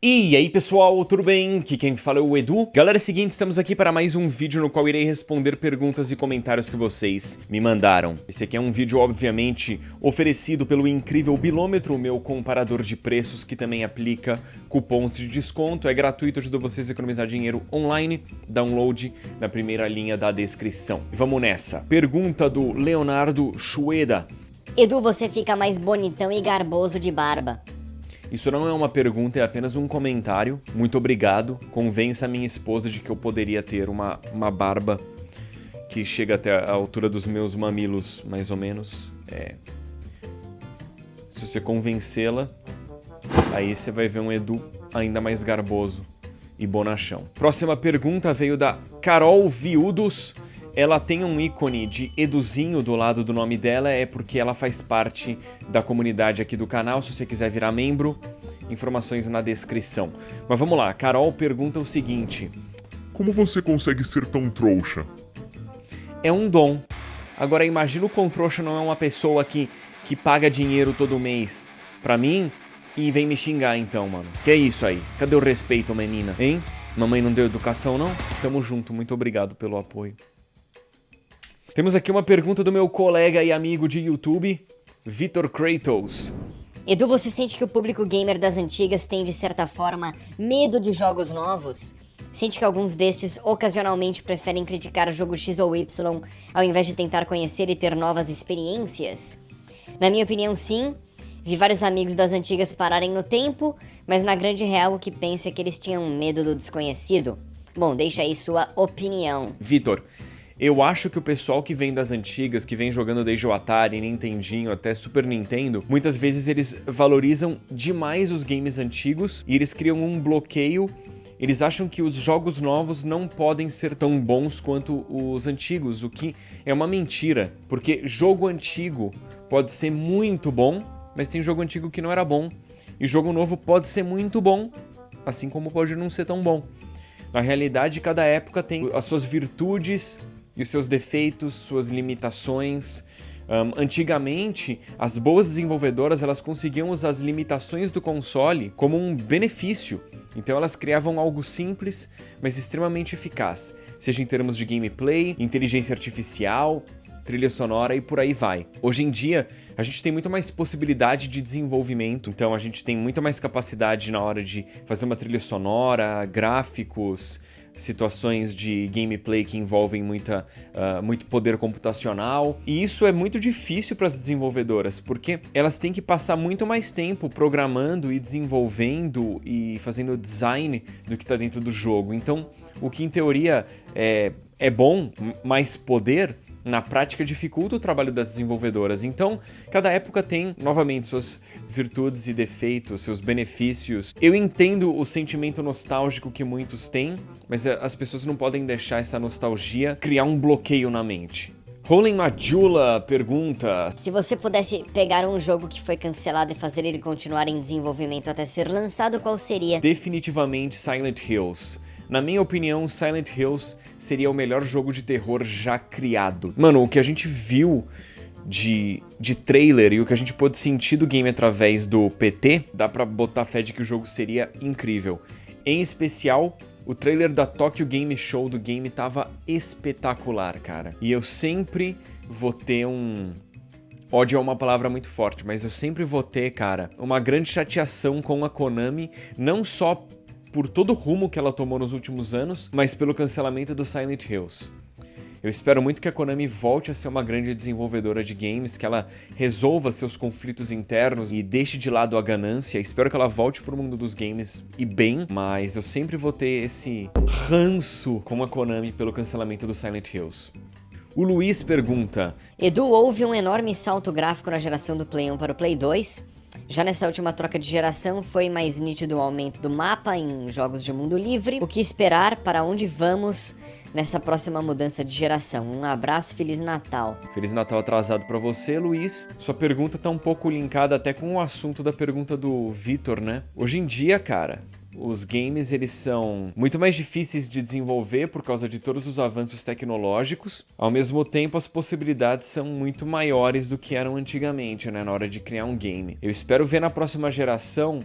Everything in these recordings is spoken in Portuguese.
E aí pessoal, tudo bem? Aqui quem fala é o Edu. Galera, é o seguinte, estamos aqui para mais um vídeo no qual irei responder perguntas e comentários que vocês me mandaram. Esse aqui é um vídeo, obviamente, oferecido pelo incrível Bilômetro, meu comparador de preços que também aplica cupons de desconto. É gratuito, ajuda vocês a economizar dinheiro online. Download na primeira linha da descrição. Vamos nessa. Pergunta do Leonardo Chueda. Edu, você fica mais bonitão e garboso de barba. Isso não é uma pergunta, é apenas um comentário. Muito obrigado. Convença a minha esposa de que eu poderia ter uma barba que chega até a altura dos meus mamilos, mais ou menos. Se você convencê-la, aí você vai ver um Edu ainda mais garboso e bonachão. Próxima pergunta veio da Carol Viudos. Ela tem um ícone de Eduzinho do lado do nome dela, é porque ela faz parte da comunidade aqui do canal. Se você quiser virar membro, informações na descrição. Mas vamos lá, a Carol pergunta o seguinte: como você consegue ser tão trouxa? É um dom. Agora imagina o quão trouxa não é uma pessoa que paga dinheiro todo mês pra mim e vem me xingar então, mano. Que é isso aí? Cadê o respeito, menina? Hein? Mamãe não deu educação, não? Tamo junto, muito obrigado pelo apoio. Temos aqui uma pergunta do meu colega e amigo de YouTube, Vitor Kratos. Edu, você sente que o público gamer das antigas tem, de certa forma, medo de jogos novos? Sente que alguns destes ocasionalmente preferem criticar o jogo X ou Y ao invés de tentar conhecer e ter novas experiências? Na minha opinião, sim. Vi vários amigos das antigas pararem no tempo, mas na grande real o que penso é que eles tinham medo do desconhecido. Bom, deixa aí sua opinião. Vitor, eu acho que o pessoal que vem das antigas, que vem jogando desde o Atari, Nintendinho, até Super Nintendo, muitas vezes eles valorizam demais os games antigos e eles criam um bloqueio. Eles acham que os jogos novos não podem ser tão bons quanto os antigos, o que é uma mentira, porque jogo antigo pode ser muito bom, mas tem jogo antigo que não era bom, e jogo novo pode ser muito bom, assim como pode não ser tão bom. Na realidade, cada época tem as suas virtudes e os seus defeitos, suas limitações. Antigamente, as boas desenvolvedoras elas conseguiam usar as limitações do console como um benefício. Então elas criavam algo simples, mas extremamente eficaz, seja em termos de gameplay, inteligência artificial, trilha sonora e por aí vai. Hoje em dia, a gente tem muito mais possibilidade de desenvolvimento, então a gente tem muito mais capacidade na hora de fazer uma trilha sonora, gráficos, situações de gameplay que envolvem muito poder computacional. E isso é muito difícil para as desenvolvedoras, porque elas têm que passar muito mais tempo programando e desenvolvendo e fazendo design do que está dentro do jogo. Então, o que em teoria é bom, mais poder, na prática dificulta o trabalho das desenvolvedoras. Então, cada época tem, novamente, suas virtudes e defeitos, seus benefícios. Eu entendo o sentimento nostálgico que muitos têm, mas as pessoas não podem deixar essa nostalgia criar um bloqueio na mente. Rolling Majula pergunta: se você pudesse pegar um jogo que foi cancelado e fazer ele continuar em desenvolvimento até ser lançado, qual seria? Definitivamente Silent Hills. Na minha opinião, Silent Hills seria o melhor jogo de terror já criado. Mano, o que a gente viu de trailer e o que a gente pôde sentir do game através do PT, dá pra botar fé de que o jogo seria incrível. Em especial, o trailer da Tokyo Game Show do game tava espetacular, cara. E eu sempre vou ter ódio é uma palavra muito forte, mas eu sempre vou ter, cara, uma grande chateação com a Konami, não só por todo o rumo que ela tomou nos últimos anos, mas pelo cancelamento do Silent Hills. Eu espero muito que a Konami volte a ser uma grande desenvolvedora de games, que ela resolva seus conflitos internos e deixe de lado a ganância. Espero que ela volte pro mundo dos games e bem, mas eu sempre vou ter esse ranço com a Konami pelo cancelamento do Silent Hills. O Luiz pergunta: Edu, houve um enorme salto gráfico na geração do Play 1 para o Play 2? Já nessa última troca de geração foi mais nítido o aumento do mapa em jogos de mundo livre. O que esperar? Para onde vamos nessa próxima mudança de geração? Um abraço, Feliz Natal. Feliz Natal atrasado pra você, Luiz. Sua pergunta tá um pouco linkada até com o assunto da pergunta do Vitor, né? Hoje em dia, cara, os games eles são muito mais difíceis de desenvolver por causa de todos os avanços tecnológicos. Ao mesmo tempo, as possibilidades são muito maiores do que eram antigamente, né, na hora de criar um game. Eu espero ver na próxima geração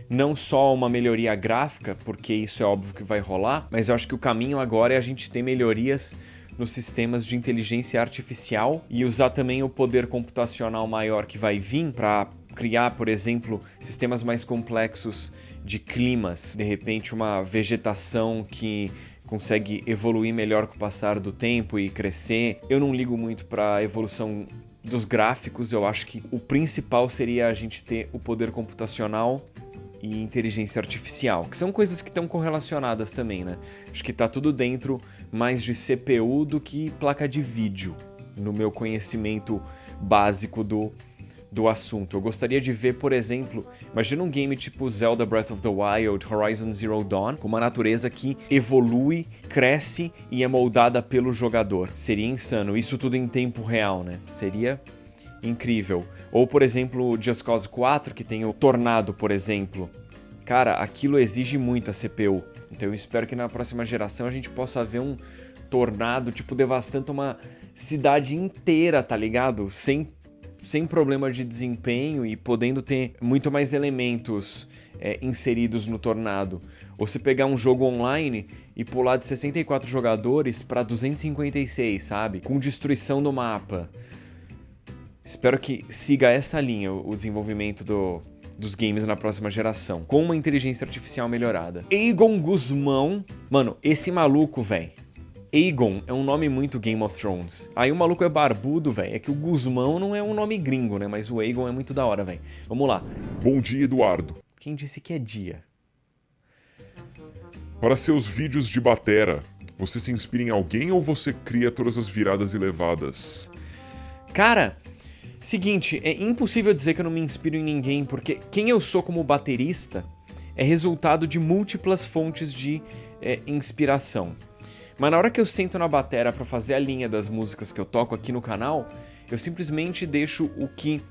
não só uma melhoria gráfica, porque isso é óbvio que vai rolar, mas eu acho que o caminho agora é a gente ter melhorias nos sistemas de inteligência artificial e usar também o poder computacional maior que vai vir para criar, por exemplo, sistemas mais complexos de climas, de repente uma vegetação que consegue evoluir melhor com o passar do tempo e crescer. Eu não ligo muito para a evolução dos gráficos, eu acho que o principal seria a gente ter o poder computacional e inteligência artificial, que são coisas que estão correlacionadas também, né? Acho que tá tudo dentro mais de CPU do que placa de vídeo, no meu conhecimento básico do assunto. Eu gostaria de ver, por exemplo, imagina um game tipo Zelda Breath of the Wild, Horizon Zero Dawn, com uma natureza que evolui, cresce e é moldada pelo jogador. Seria insano, isso tudo em tempo real, né? Seria incrível. Ou, por exemplo, o Just Cause 4, que tem o Tornado, por exemplo. Cara, aquilo exige muita CPU. Então eu espero que na próxima geração a gente possa ver um tornado, tipo, devastando uma cidade inteira, tá ligado? Sem problema de desempenho e podendo ter muito mais elementos inseridos no tornado. Ou se pegar um jogo online e pular de 64 jogadores para 256, sabe? Com destruição do mapa. Espero que siga essa linha o desenvolvimento dos games na próxima geração, com uma inteligência artificial melhorada. Aegon Guzmão, mano, esse maluco, velho. Aegon é um nome muito Game of Thrones. Aí o maluco é barbudo, velho. É que o Guzmão não é um nome gringo, né? Mas o Aegon é muito da hora, velho. Vamos lá. Bom dia, Eduardo. Quem disse que é dia? Para seus vídeos de batera, você se inspira em alguém ou você cria todas as viradas e levadas? Cara, seguinte, é impossível dizer que eu não me inspiro em ninguém, porque quem eu sou como baterista é resultado de múltiplas fontes de inspiração. Mas na hora que eu sento na batera pra fazer a linha das músicas que eu toco aqui no canal, eu simplesmente deixo o que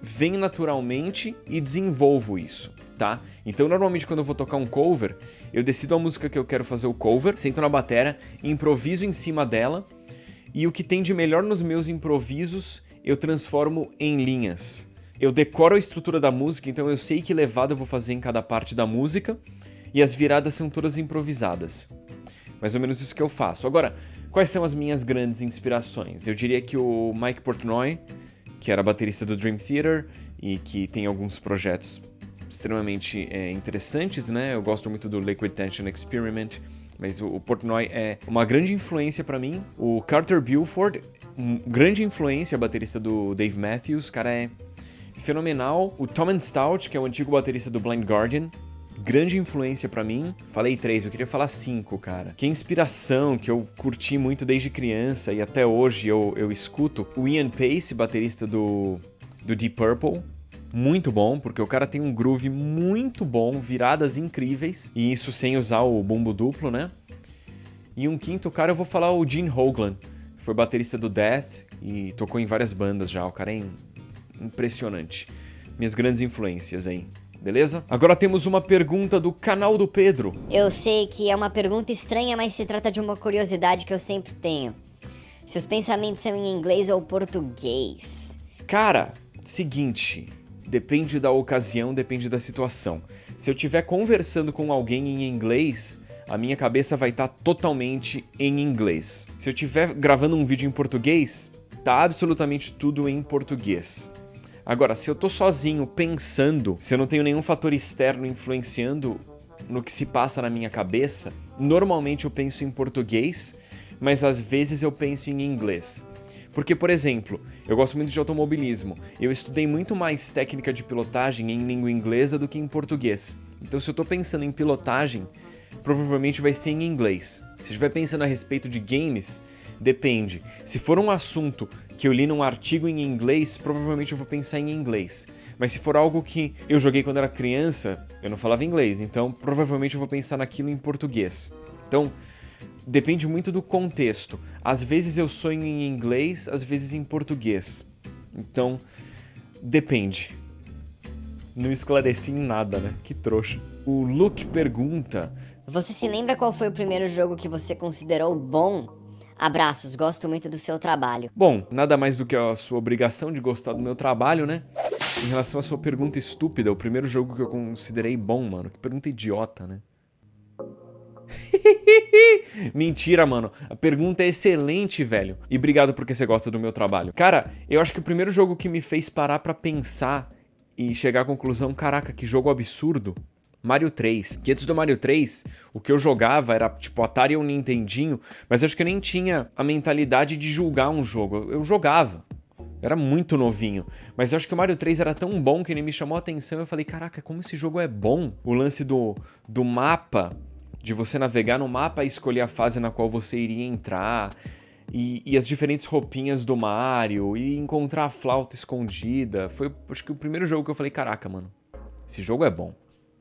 vem naturalmente e desenvolvo isso, tá? Então normalmente quando eu vou tocar um cover, eu decido a música que eu quero fazer o cover, sento na batera, improviso em cima dela, e o que tem de melhor nos meus improvisos eu transformo em linhas. Eu decoro a estrutura da música, então eu sei que levada eu vou fazer em cada parte da música, e as viradas são todas improvisadas. Mais ou menos isso que eu faço. Agora, quais são as minhas grandes inspirações? Eu diria que o Mike Portnoy, que era baterista do Dream Theater e que tem alguns projetos extremamente interessantes, né? Eu gosto muito do Liquid Tension Experiment, mas o Portnoy é uma grande influência pra mim. O Carter Beauford, grande influência, baterista do Dave Matthews, cara é fenomenal. O Tom Stout, que é o antigo baterista do Blind Guardian, grande influência pra mim. Falei 3, eu queria falar 5, cara. Que inspiração que eu curti muito desde criança e até hoje eu escuto. O Ian Pace, baterista do Deep Purple. Muito bom, porque o cara tem um groove muito bom, viradas incríveis. E isso sem usar o bumbo duplo, né? E um quinto cara, eu vou falar o Gene Hoglan. Foi baterista do Death e tocou em várias bandas já. O cara é impressionante. Minhas grandes influências aí. Beleza? Agora temos uma pergunta do canal do Pedro. Eu sei que é uma pergunta estranha, mas se trata de uma curiosidade que eu sempre tenho. Seus pensamentos são em inglês ou português? Cara, seguinte, depende da ocasião, depende da situação. Se eu estiver conversando com alguém em inglês, a minha cabeça vai estar totalmente em inglês. Se eu estiver gravando um vídeo em português, tá absolutamente tudo em português. Agora, se eu tô sozinho pensando, se eu não tenho nenhum fator externo influenciando no que se passa na minha cabeça, normalmente eu penso em português, mas às vezes eu penso em inglês. Porque, por exemplo, eu gosto muito de automobilismo. Eu estudei muito mais técnica de pilotagem em língua inglesa do que em português. Então, se eu tô pensando em pilotagem, provavelmente vai ser em inglês. Se eu estiver pensando a respeito de games, depende. Se for um assunto que eu li num artigo em inglês, provavelmente eu vou pensar em inglês. Mas se for algo que eu joguei quando era criança, eu não falava inglês, então provavelmente eu vou pensar naquilo em português. Então, depende muito do contexto. Às vezes eu sonho em inglês, às vezes em português. Então, depende. Não esclareci em nada, né? Que trouxa. O Luke pergunta... Você se lembra qual foi o primeiro jogo que você considerou bom? Abraços, gosto muito do seu trabalho. Bom, nada mais do que a sua obrigação de gostar do meu trabalho, né? Em relação à sua pergunta estúpida, o primeiro jogo que eu considerei bom, mano. Que pergunta idiota, né? Mentira, mano. A pergunta é excelente, velho. E obrigado porque você gosta do meu trabalho. Cara, eu acho que o primeiro jogo que me fez parar pra pensar e chegar à conclusão, caraca, que jogo absurdo, Mario 3. Que antes do Mario 3, o que eu jogava era tipo Atari ou Nintendinho, mas acho que eu nem tinha a mentalidade de julgar um jogo. Eu jogava. Era muito novinho. Mas eu acho que o Mario 3 era tão bom que ele me chamou a atenção. Eu falei, caraca, como esse jogo é bom. O lance do mapa, de você navegar no mapa e escolher a fase na qual você iria entrar. E as diferentes roupinhas do Mario. E encontrar a flauta escondida. Foi, acho que o primeiro jogo que eu falei, caraca, mano, esse jogo é bom.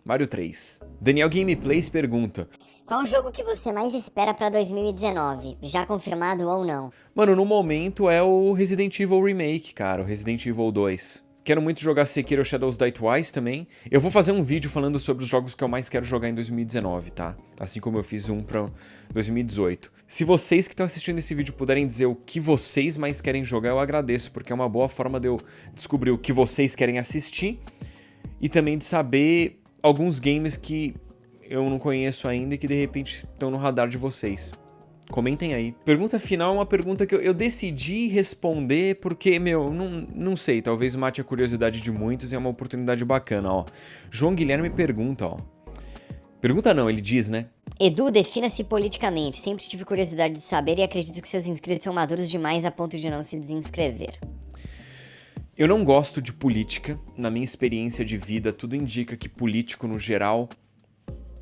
Mario 3. Daniel Gameplays pergunta: qual o jogo que você mais espera pra 2019? Já confirmado ou não? Mano, no momento é o Resident Evil Remake, cara, o Resident Evil 2. Quero muito jogar Sekiro Shadows Die Twice também. Eu vou fazer um vídeo falando sobre os jogos que eu mais quero jogar em 2019, tá? Assim como eu fiz um pra 2018. Se vocês que estão assistindo esse vídeo puderem dizer o que vocês mais querem jogar, eu agradeço, porque é uma boa forma de eu descobrir o que vocês querem assistir e também de saber alguns games que eu não conheço ainda e que de repente estão no radar de vocês. Comentem aí. Pergunta final é uma pergunta que eu decidi responder porque, não sei, talvez mate a curiosidade de muitos e é uma oportunidade bacana, ó. João Guilherme pergunta, ó. Pergunta não, ele diz, né? Edu, defina-se politicamente. Sempre tive curiosidade de saber e acredito que seus inscritos são maduros demais a ponto de não se desinscrever. Eu não gosto de política. Na minha experiência de vida, tudo indica que político, no geral,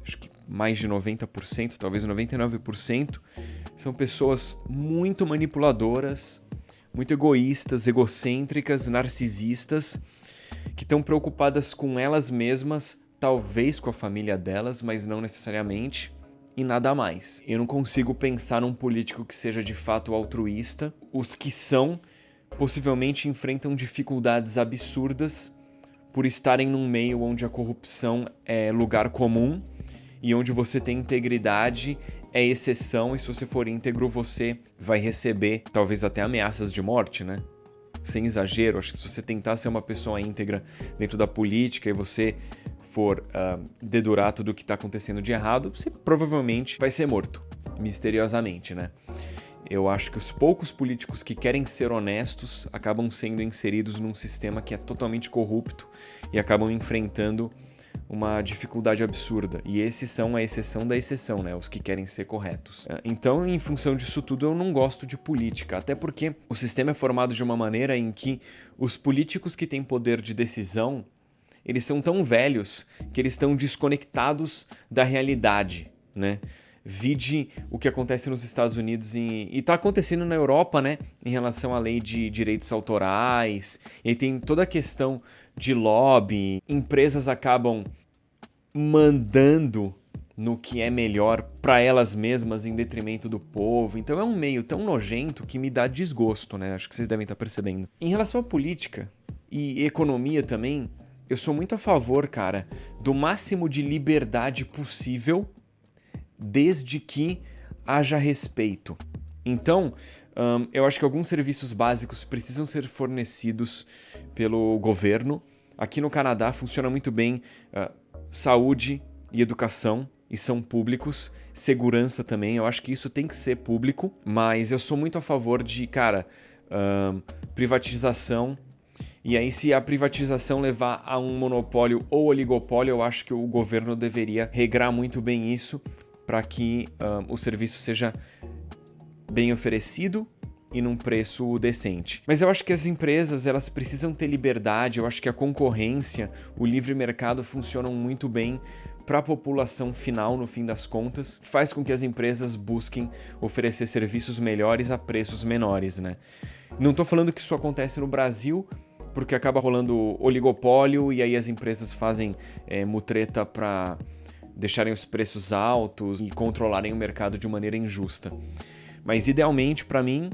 acho que mais de 90%, talvez 99%, são pessoas muito manipuladoras, muito egoístas, egocêntricas, narcisistas, que estão preocupadas com elas mesmas, talvez com a família delas, mas não necessariamente, e nada mais. Eu não consigo pensar num político que seja de fato altruísta. Os que são possivelmente enfrentam dificuldades absurdas por estarem num meio onde a corrupção é lugar comum e onde você tem integridade é exceção, e se você for íntegro você vai receber talvez até ameaças de morte, né? Sem exagero, acho que se você tentar ser uma pessoa íntegra dentro da política e você for dedurar tudo o que está acontecendo de errado, você provavelmente vai ser morto, misteriosamente, né? Eu acho que os poucos políticos que querem ser honestos acabam sendo inseridos num sistema que é totalmente corrupto e acabam enfrentando uma dificuldade absurda. E esses são a exceção da exceção, né? Os que querem ser corretos. Então, em função disso tudo, eu não gosto de política. Até porque o sistema é formado de uma maneira em que os políticos que têm poder de decisão, eles são tão velhos que eles estão desconectados da realidade, né? Vide o que acontece nos Estados Unidos e tá acontecendo na Europa, né? Em relação à lei de direitos autorais. E aí tem toda a questão de lobby. Empresas acabam mandando no que é melhor para elas mesmas em detrimento do povo. Então é um meio tão nojento que me dá desgosto, né? Acho que vocês devem estar percebendo. Em relação à política e economia também, eu sou muito a favor, cara, do máximo de liberdade possível, desde que haja respeito. Então, eu acho que alguns serviços básicos precisam ser fornecidos pelo governo. Aqui no Canadá funciona muito bem saúde e educação, e são públicos. Segurança também, eu acho que isso tem que ser público. Mas eu sou muito a favor de, cara, privatização. E aí, se a privatização levar a um monopólio ou oligopólio, eu acho que o governo deveria regrar muito bem isso, para que o serviço seja bem oferecido e num preço decente. Mas eu acho que as empresas, elas precisam ter liberdade, eu acho que a concorrência, o livre mercado funcionam muito bem para a população final, no fim das contas, faz com que as empresas busquem oferecer serviços melhores a preços menores, né? Não tô falando que isso acontece no Brasil, porque acaba rolando oligopólio e aí as empresas fazem mutreta para deixarem os preços altos e controlarem o mercado de maneira injusta. Mas idealmente, para mim,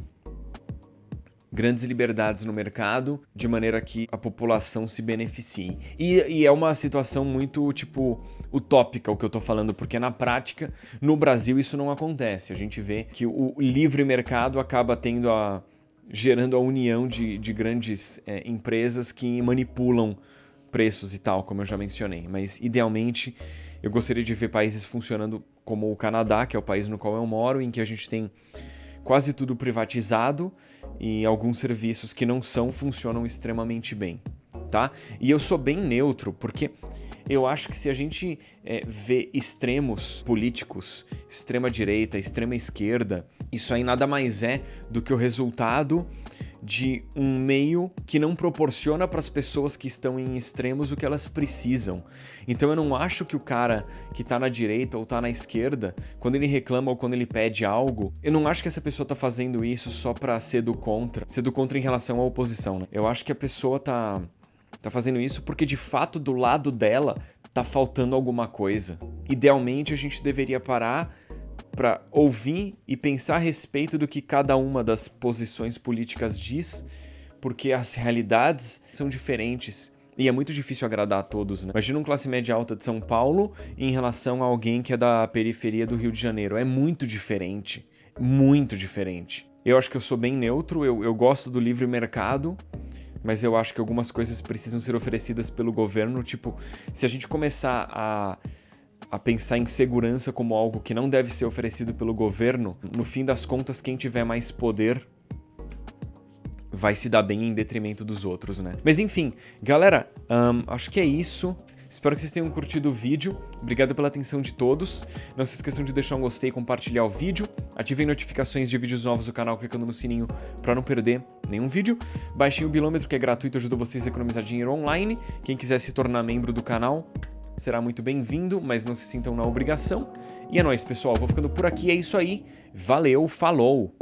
grandes liberdades no mercado, de maneira que a população se beneficie. E é uma situação muito, tipo, utópica o que eu tô falando, porque na prática, no Brasil, isso não acontece. A gente vê que o livre mercado acaba gerando a união de grandes empresas que manipulam preços e tal, como eu já mencionei. Mas, idealmente, eu gostaria de ver países funcionando como o Canadá, que é o país no qual eu moro, em que a gente tem quase tudo privatizado e alguns serviços que não funcionam extremamente bem, tá? E eu sou bem neutro, porque eu acho que se a gente vê extremos políticos, extrema direita, extrema esquerda, isso aí nada mais é do que o resultado de um meio que não proporciona para as pessoas que estão em extremos o que elas precisam. Então eu não acho que o cara que tá na direita ou tá na esquerda, quando ele reclama ou quando ele pede algo, eu não acho que essa pessoa tá fazendo isso só pra ser do contra em relação à oposição, né? Eu acho que a pessoa tá fazendo isso porque de fato do lado dela tá faltando alguma coisa. Idealmente a gente deveria parar para ouvir e pensar a respeito do que cada uma das posições políticas diz, porque as realidades são diferentes e é muito difícil agradar a todos, né? Imagina um classe média alta de São Paulo em relação a alguém que é da periferia do Rio de Janeiro. É muito diferente, muito diferente. Eu acho que eu sou bem neutro, eu gosto do livre mercado, mas eu acho que algumas coisas precisam ser oferecidas pelo governo. Tipo, se a gente começar a pensar em segurança como algo que não deve ser oferecido pelo governo, no fim das contas, quem tiver mais poder vai se dar bem em detrimento dos outros, né? Mas enfim, galera, acho que é isso. Espero que vocês tenham curtido o vídeo. Obrigado pela atenção de todos. Não se esqueçam de deixar um gostei e compartilhar o vídeo. Ativem notificações de vídeos novos do canal clicando no sininho para não perder nenhum vídeo. Baixem o Bilômetro, que é gratuito, ajuda vocês a economizar dinheiro online. Quem quiser se tornar membro do canal será muito bem-vindo, mas não se sintam na obrigação. E é nóis, pessoal. Vou ficando por aqui. É isso aí. Valeu, falou!